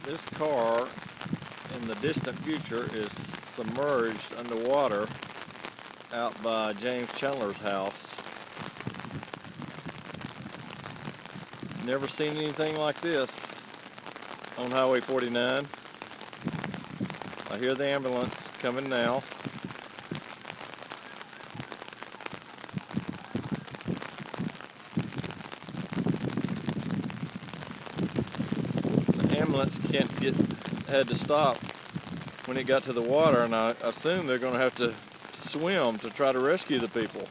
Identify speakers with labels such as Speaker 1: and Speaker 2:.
Speaker 1: This car in the distant future is submerged underwater out by James Chandler's house. Never seen anything like this on Highway 49. I hear the ambulance coming now. The ambulance had to stop when it got to the water, and I assume they're going to have to swim to try to rescue the people.